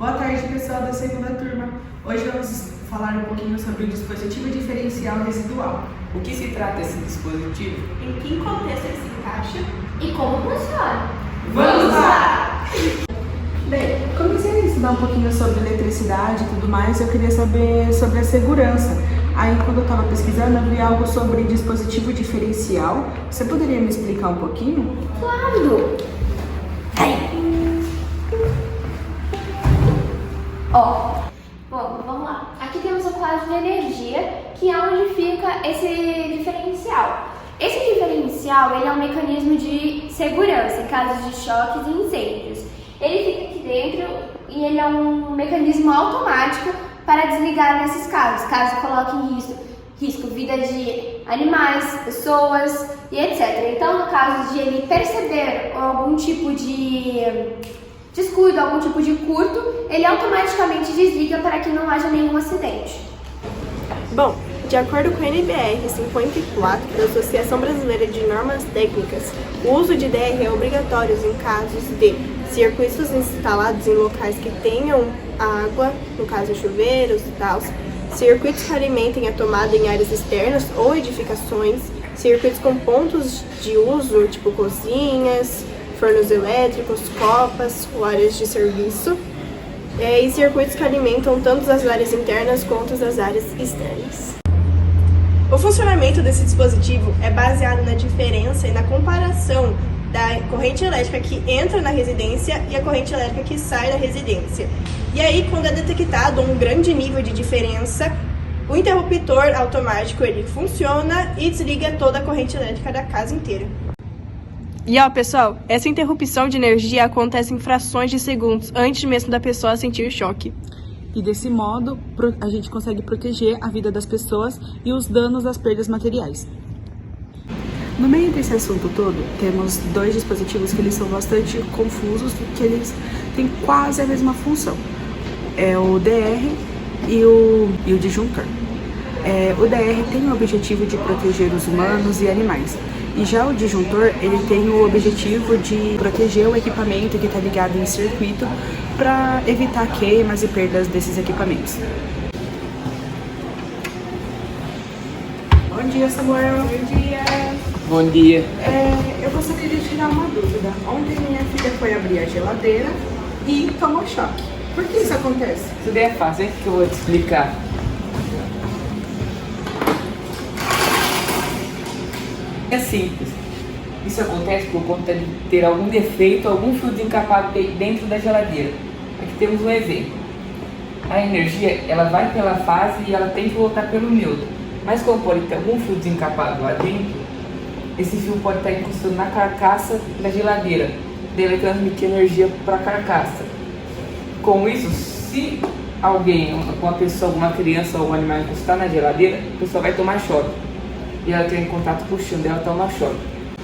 Boa tarde, pessoal da segunda turma. Hoje vamos falar um pouquinho sobre o dispositivo diferencial residual. O que se trata esse dispositivo? Em que contexto ele se encaixa? E como funciona? Vamos lá! Bem, comecei a estudar um pouquinho sobre eletricidade e tudo mais, eu queria saber sobre a segurança. Aí, quando eu estava pesquisando, eu vi algo sobre dispositivo diferencial. Você poderia me explicar um pouquinho? Claro! Bom, vamos lá. Aqui temos o quadro de energia, que é onde fica esse diferencial. Esse diferencial ele é um mecanismo de segurança em casos de choques e incêndios. Ele fica aqui dentro e ele é um mecanismo automático para desligar nesses casos, caso coloque em risco vida de animais, pessoas e etc. Então, no caso de ele perceber algum tipo de descuido, algum tipo de curto, ele automaticamente desliga para que não haja nenhum acidente. Bom, de acordo com a NBR 54 da Associação Brasileira de Normas Técnicas, o uso de DR é obrigatório em casos de circuitos instalados em locais que tenham água, no caso chuveiros e tal, circuitos que alimentem a tomada em áreas externas ou edificações, circuitos com pontos de uso, tipo cozinhas, fornos elétricos, copas ou áreas de serviço, e circuitos que alimentam tanto as áreas internas quanto as áreas externas. O funcionamento desse dispositivo é baseado na diferença e na comparação da corrente elétrica que entra na residência e a corrente elétrica que sai da residência. E aí, quando é detectado um grande nível de diferença, o interruptor automático ele funciona e desliga toda a corrente elétrica da casa inteira. E pessoal, essa interrupção de energia acontece em frações de segundos antes mesmo da pessoa sentir o choque. E desse modo, a gente consegue proteger a vida das pessoas e os danos das perdas materiais. No meio desse assunto todo, temos dois dispositivos que eles são bastante confusos, que eles têm quase a mesma função. É o DR e o disjuntor. O DR tem o objetivo de proteger os humanos e animais. E já o disjuntor, ele tem o objetivo de proteger o equipamento que está ligado em circuito para evitar queimas e perdas desses equipamentos. Bom dia, Samuel. Bom dia. Bom dia. Eu gostaria de tirar uma dúvida. Ontem minha filha foi abrir a geladeira e tomou choque. Por que isso acontece? Isso daí é fácil, hein? Que eu vou te explicar. É simples. Isso acontece por conta de ter algum defeito, algum fio desencapado dentro da geladeira. Aqui temos um exemplo. A energia, ela vai pela fase e ela tem que voltar pelo neutro. Mas como pode ter algum fio desencapado lá dentro, esse fio pode estar encostando na carcaça da geladeira. Daí vai transmitir energia para a carcaça. Com isso, se alguém, uma pessoa, alguma criança ou um animal encostar na geladeira, a pessoa vai tomar choque. E ela tem contato com o chão dela, toma choque.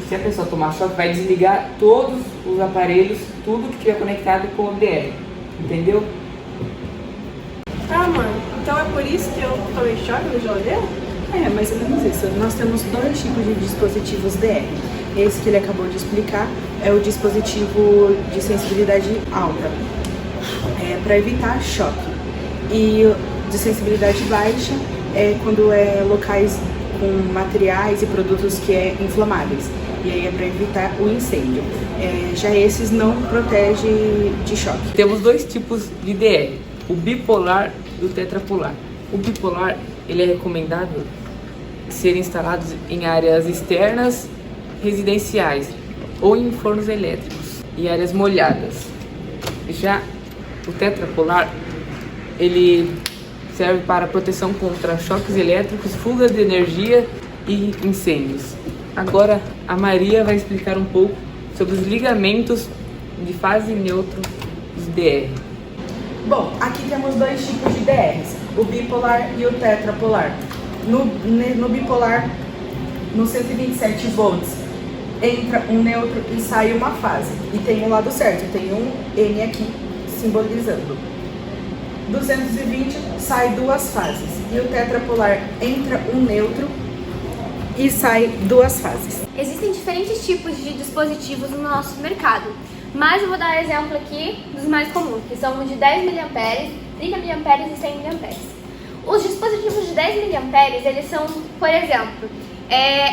Se a pessoa tomar choque, vai desligar todos os aparelhos, tudo que estiver conectado com o DR. Entendeu? Mãe, então é por isso que eu tomei choque na geladeira? Mais ou menos isso. Nós temos dois tipos de dispositivos DR. Esse que ele acabou de explicar é o dispositivo de sensibilidade alta, para evitar choque. E de sensibilidade baixa é quando é locais com materiais e produtos que é inflamáveis. E aí é para evitar o incêndio. Já esses não protegem de choque. Temos dois tipos de DR, o bipolar e o tetrapolar. O bipolar, ele é recomendado ser instalados em áreas externas residenciais ou em fornos elétricos e áreas molhadas. Já o tetrapolar, ele serve para proteção contra choques elétricos, fugas de energia e incêndios. Agora a Maria vai explicar um pouco sobre os ligamentos de fase neutra dos DR. Bom, aqui temos dois tipos de DRs, o bipolar e o tetrapolar. No bipolar, no 127 volts, entra um neutro e sai uma fase. E tem o lado certo, tem um N aqui simbolizando. 220 sai duas fases. E o tetrapolar entra um neutro e sai duas fases. Existem diferentes tipos de dispositivos no nosso mercado. Mas eu vou dar um exemplo aqui dos mais comuns, que são os de 10 mA, 30 mA e 100 mA. Os dispositivos de 10 mA, eles são, por exemplo,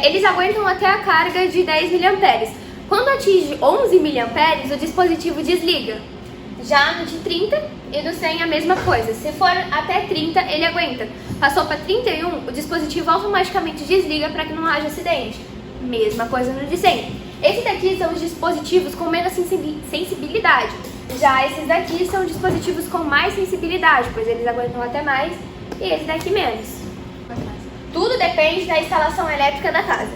eles aguentam até a carga de 10 mA. Quando atinge 11 mA, o dispositivo desliga. Já no de 30 e do 100 a mesma coisa. Se for até 30, ele aguenta. Passou para 31, o dispositivo automaticamente desliga para que não haja acidente. Mesma coisa no de 100. Esses daqui são os dispositivos com menos sensibilidade. Já esses daqui são dispositivos com mais sensibilidade, pois eles aguentam até mais e esse daqui menos. Tudo depende da instalação elétrica da casa.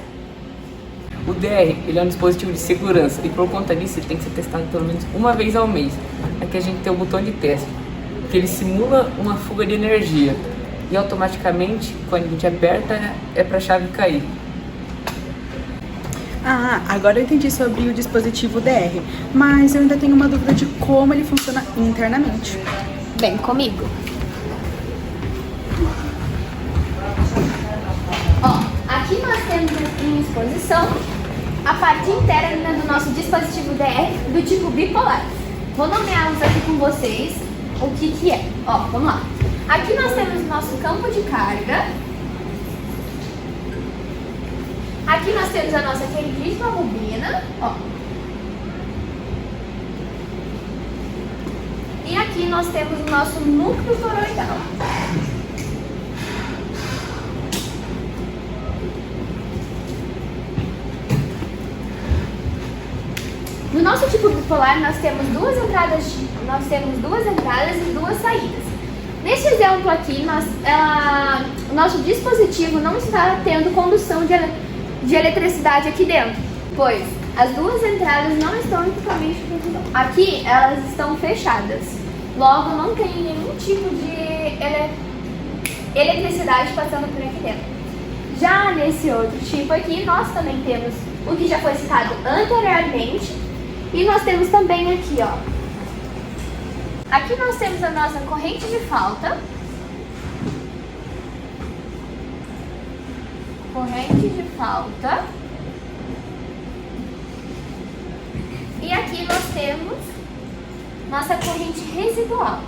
O DR, ele é um dispositivo de segurança e por conta disso ele tem que ser testado pelo menos uma vez ao mês. Aqui a gente tem o botão de teste, que ele simula uma fuga de energia e automaticamente, quando a gente aperta, é para a chave cair. Ah, agora eu entendi sobre o dispositivo DR, mas eu ainda tenho uma dúvida de como ele funciona internamente. Vem comigo. Ó, aqui nós temos em exposição a parte interna do nosso dispositivo DR do tipo bipolar. Vou nomeá-los aqui com vocês o que é. Ó, vamos lá. Aqui nós temos o nosso campo de carga. Aqui nós temos a nossa queridíssima bobina, ó. E aqui nós temos o nosso núcleo toroidal. No nosso tipo bipolar nós temos duas entradas e duas saídas. Nesse exemplo aqui, o nosso dispositivo não está tendo condução de eletricidade aqui dentro, pois as duas entradas não estão totalmente funcionando. Aqui elas estão fechadas, logo não tem nenhum tipo de eletricidade passando por aqui dentro. Já nesse outro tipo aqui, nós também temos o que já foi citado anteriormente, e nós temos também aqui, ó. Aqui nós temos a nossa corrente de falta. Corrente de falta. E aqui nós temos nossa corrente residual.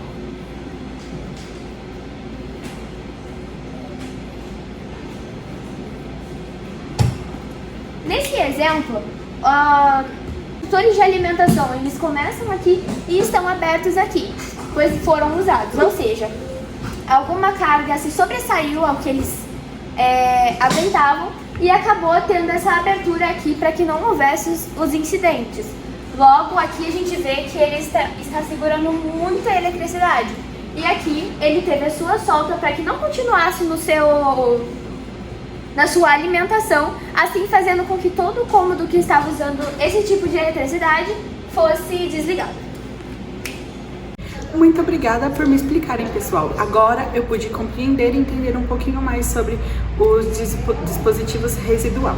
Nesse exemplo, os motores de alimentação, eles começam aqui e estão abertos aqui, pois foram usados, ou seja, alguma carga se sobressaiu ao que eles aguentavam e acabou tendo essa abertura aqui para que não houvesse os incidentes. Logo, aqui a gente vê que ele está segurando muita eletricidade e aqui ele teve a sua solta para que não continuasse na sua alimentação, assim fazendo com que todo o cômodo que estava usando esse tipo de eletricidade fosse desligado. Muito obrigada por me explicarem, pessoal. Agora eu pude compreender e entender um pouquinho mais sobre os dispositivos residual.